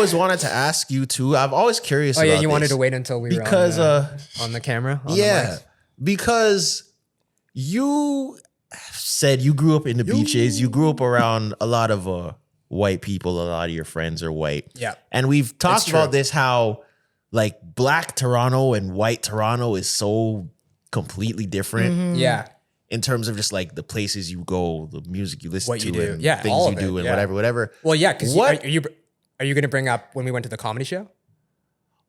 always wanted to ask you too. I'm always curious. Oh yeah, about you wanted this to wait until we because were on the camera. On the mics? because you said you grew up in the beaches. You grew up around a lot of white people. A lot of your friends are white. Yeah, and we've talked true. about this how like black Toronto and white Toronto is so completely different. Yeah. In terms of just like the places you go, the music you listen What to, you do. and Yeah, things all you of do, it, and whatever. Well, yeah, because What- are you going to bring up when we went to the comedy show?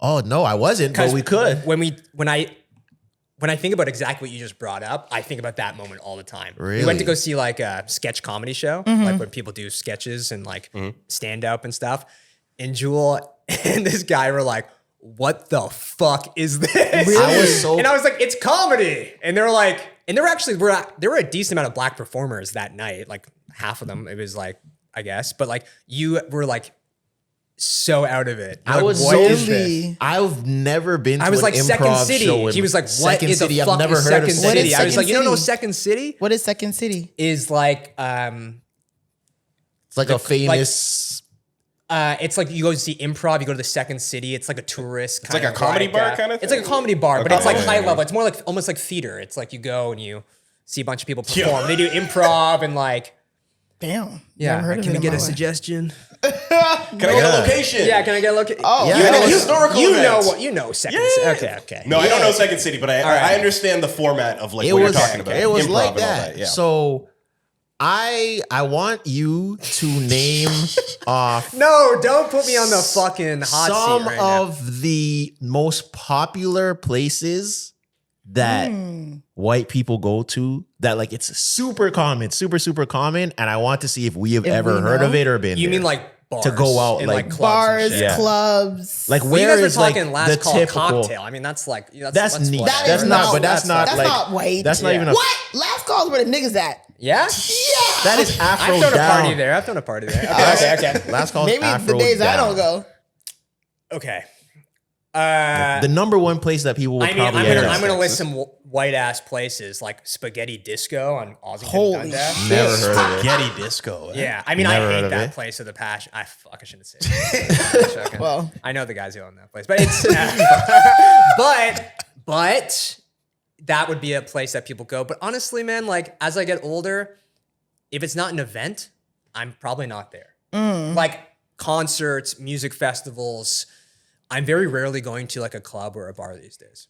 Oh no, I wasn't, but we could. When I think about exactly what you just brought up, I think about that moment all the time. We Really? went to go see like a sketch comedy show, like when people do sketches and like stand up and stuff. And Jewel and this guy were like, "What the fuck is this?" I was so And I was like, "It's comedy." And they were like, and there were a decent amount of black performers that night, like half of them. It was like, I guess, but like you were like so out of it. You're I like, was "What so is this?" I've never been to I was an like Second improv City. show in He was like, "What Second is City? the I've fuck never is heard of Second Second City?" I was Second like, "You don't know City? Second City What is Second City? is like It's like a famous. it's like you go to see improv, you go to the Second City. It's like a tourist. like a comedy bar kind of It's like a thing? comedy bar, but it's like Okay. high level. It's more like almost like theater. It's like you go and you see a bunch of people perform. They do improv and like Damn. yeah. Never heard of Can it we in get my a life. suggestion? Can I get a location? Yeah, can I get a look? Oh, Yeah, You I know, know historical you know events. what you know Second Yeah. City. Okay. No, I don't know Second City, but I right. understand the format of like It what was you're talking about. It was Improv like and all that. Yeah. So I want you to name off No, don't put me on the fucking hot some seat right now. of the most popular places that white people go to that like it's super common, super common, and I want to see if we have ever we heard know? of it or been You there. mean like bars To go out, and like, clubs Bars, and shit. Yeah. clubs. like Well, where you guys were is like talking last the call typical cocktail. I mean, that's like that's neat. whatever. That That's is not, not- but that's not that's like not white. That's not Yeah. even a What? Last call's where the niggas at. Yeah? Yeah. that is Afro I've thrown a down. party there. I've thrown a party there. Okay. Last call. Maybe Afro the days down. I don't go. Okay. The number one place that people will I mean, probably I'm gonna list some white ass places like Spaghetti Disco on Ossington Holy and Dundas. shit. never heard of it. Getty Disco. Yeah, I mean, Never I heard hate of that it. place with a passion. I shouldn't say it. Well. I know the guys who own that place, but it's but that would be a place that people go. But honestly, man, like as I get older, if it's not an event, I'm probably not there. Like concerts, music festivals. I'm very rarely going to like a club or a bar these days.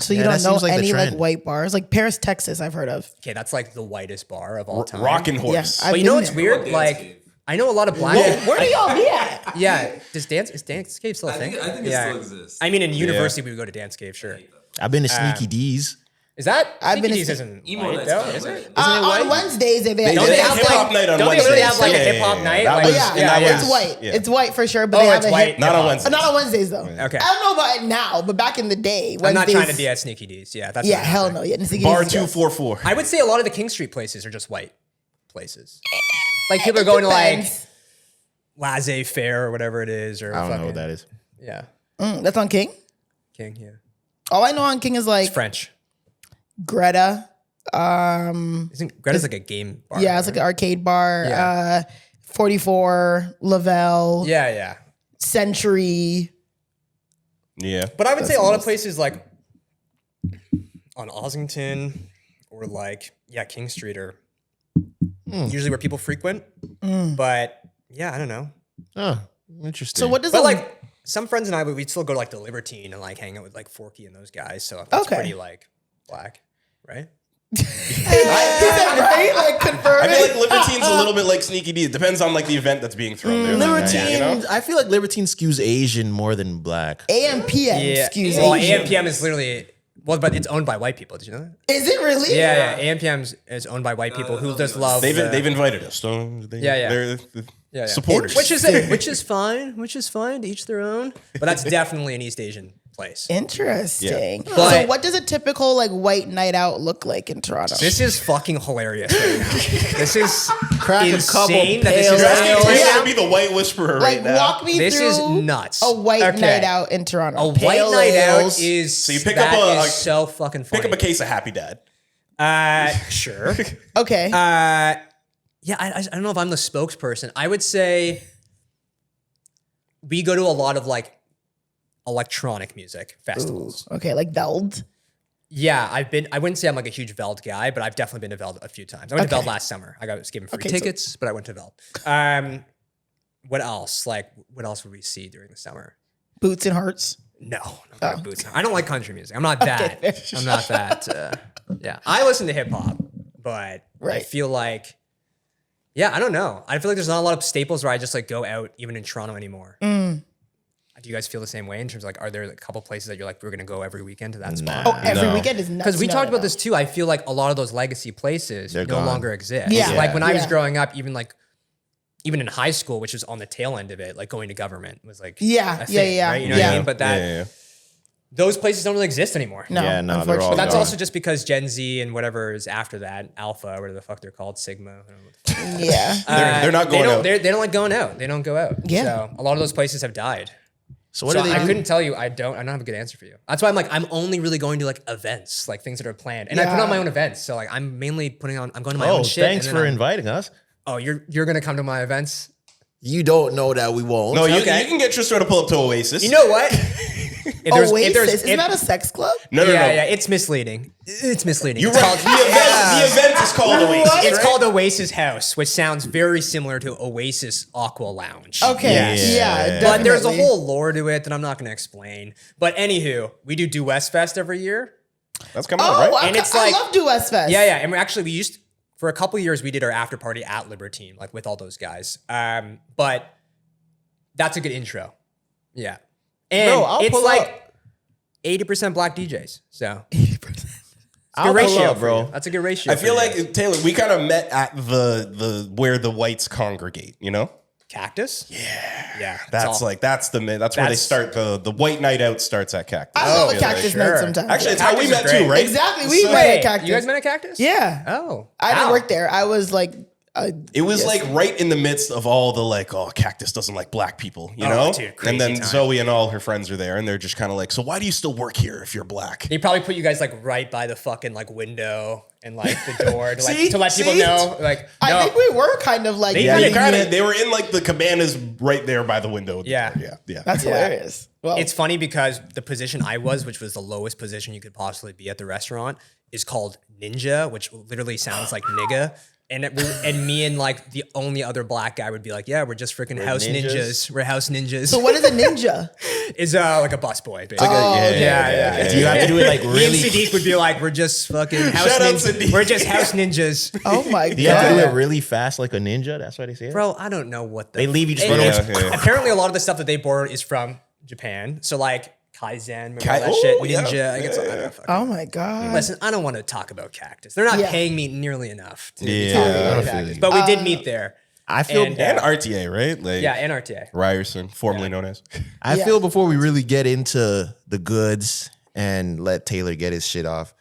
So you Yeah, don't that know seems like the any like trend. white bars? Like Paris, Texas, I've heard of. Okay, that's like the whitest bar of all time. Rockin' Yes. Horse. I've But you know been what's there. weird? Like I know a lot of black. Where do y'all be at? Yeah, is Dance Cave still a thing? I think it still exists. I mean, in university we would go to Dance Cave, sure. I've been to Sneaky D's. Is that? I've been Sneaky to D's isn't Emo white night's though, kinda is white. it? On Wednesdays, they Don't have they did have hip-hop like? night on Don't they literally Wednesdays. have like a Yeah, hip hop yeah, night? that Like, was- yeah, and that it's was- white. yeah. It's white for sure, but Oh, they have it's a white. hip- Not on Wednesdays. Not on Wednesdays though. Okay. I don't know about it now, but back in the day, Wednesdays. I'm not trying to be at Sneaky D's. Yeah, that's Yeah, not hell happening. no. Yeah, Sneaky Bar D's is good. 244. I would say a lot of the King Street places are just white places. Like people are going to like Depends. Laissez Faire or whatever it is, or I don't know fucking- what that is. Yeah, That's on King. King. Yeah, All I know on King is like it's French. Greta. Isn't Greta's like a game bar? Yeah, it's like an arcade bar. Yeah. 44, Lavelle, yeah. Century. Yeah. But I would say a lot of places like on Ossington or like King Street are usually where people frequent. But yeah, I don't know. Oh, interesting. So what does But a- like some friends and I, we'd still go to like the Libertine and like hang out with like Forky and those guys. So that's Okay. pretty like black, right? right? Like confirm I feel it. like Libertine's a little bit like Sneaky D. It depends on like the event that's being thrown there. Libertine, You know? I feel like Libertine skews Asian more than black. AM PM. Excuse Well, me. AMPM is literally but it's owned by white people. Did you know that? Is it really? Yeah. AMPM is owned by white people who just love. They've invited us. So Yeah. They're supporters. Which is fine. To each their own. But that's definitely an East Asian place. Interesting. Yeah. So But- what does a typical like white night out look like in Toronto? This is fucking hilarious right now. This is Crack a couple insane that this pale is You're happening asking right Taylor now. to be the white whisperer like right now. walk me This through is nuts. a white Okay. night out in Toronto. A white Pale night out ales. is So you pick that up is so fucking funny. Pick up a case of Happy Dad. Sure. Okay. Yeah, I don't know if I'm the spokesperson. I would say we go to a lot of like electronic music festivals. Okay, like Veld. Yeah, I wouldn't say I'm like a huge Veld guy, but I've definitely been to Veld a few times. I went to Veld last summer. I was given free tickets, but I went to Veld. What else? Like, what else would we see during the summer? Boots and Hearts. No, not Boots. I don't like country music. I'm not that. I'm not that. Yeah, I listen to hip hop, but I feel like, yeah, I don't know. I feel like there's not a lot of staples where I just like go out even in Toronto anymore. Do you guys feel the same way in terms of like, are there a couple places that you're like, we're going to go every weekend to that spot? Oh, every weekend is nuts. Because we talked about this too. I feel like a lot of those legacy places They're no gone. longer exist. Yeah. Like when I was growing up, even in high school, which was on the tail end of it, like going to government was like a thing, right? You know what I mean? But those places don't really exist anymore. No, Yeah, no, they're all unfortunately. But that's gone. also just because Gen Z and whatever is after that, Alpha, whatever the fuck they're called, Sigma. I don't know what the fuck. Yeah. They're not going out. They don't like going out. They don't go out. Yeah. So a lot of those places have died. So what So do they I do? couldn't tell you. I don't have a good answer for you. That's why I'm only really going to like events, like things that are planned. And I put on my own events. So like I'm mainly I'm going to my own shit. Thanks and for then inviting us. Oh, you're gonna come to my events? You don't know that we won't. No, you can get Tresor to pull up to Oasis. You know what? Oasis? Isn't that a sex club? No. Yeah, it's misleading. It's misleading. You're It's right. called- The event is called Oasis. It's right? called Oasis House, which sounds very similar to Oasis Aqua Lounge. Okay. Yeah. But there's a definitely. whole lore to it that I'm not going to explain. But anywho, we do West Fest every year. That's coming up, right? Oh, And it's I like- love Do West Fest. Yeah. And we used, for a couple of years, we did our after party at Libertine, like with all those guys. But that's a good intro. Yeah. And Bro, I'll it's pull like up. 80% black DJs. So 80%. I'll good pull ratio, up, bro. That's a good ratio. I feel for you guys. like Taylor, we kind of met at the where the whites congregate. You know, Cactus? Yeah. that's all. where they start the white night out starts at Cactus. I love I a feel Cactus sure. night sometimes. Actually, it's how we Cactus met is great. too, right? Exactly. We So- met Wait, at Cactus. you guys met at Cactus? Yeah. Oh. I didn't How? work there. I was like, It was like right in the midst of all the like, oh, Cactus doesn't like black people, you know? dude, crazy and then time. Zoe and all her friends are there, and they're just kind of like, so why do you still work here if you're black? They probably put you guys like right by the fucking like window and like the door to, like, See? to let people See? know. Like, I no. think we were kind of like, Yeah, Yeah, you you they were in like the cabanas right there by the window. Yeah. Yeah. that's hilarious. Well, It's funny because the position I was, which was the lowest position you could possibly be at the restaurant, is called ninja, which literally sounds like nigga. And me and like the only other black guy would be like, yeah, we're just freaking house ninjas? ninjas. We're house ninjas. so what is a ninja? Is like a busboy, basically. yeah. Do you have to do it like Me and really? Sadiq would be like, we're just fucking house Shout out ninjas. Sadiq. We're just house ninjas. Oh my Do you have to do God. it really fast like a ninja? That's why they say it. Bro, I don't know what They leave you just And- running. Yeah. Apparently, a lot of the stuff that they borrowed is from Japan. So like Kaizen, remember that Oh, shit, yeah. ninja. I don't fucking- Oh my God. Listen, I don't want to talk about Cactus. They're not Yeah. paying me nearly enough to Yeah, talk I about feel Cactus. you. But we did meet there. I feel And, And RTA, right? Like Yeah, and RTA. Ryerson, formerly known as. I Yeah. feel before we really get into the goods and let Taylor get his shit off,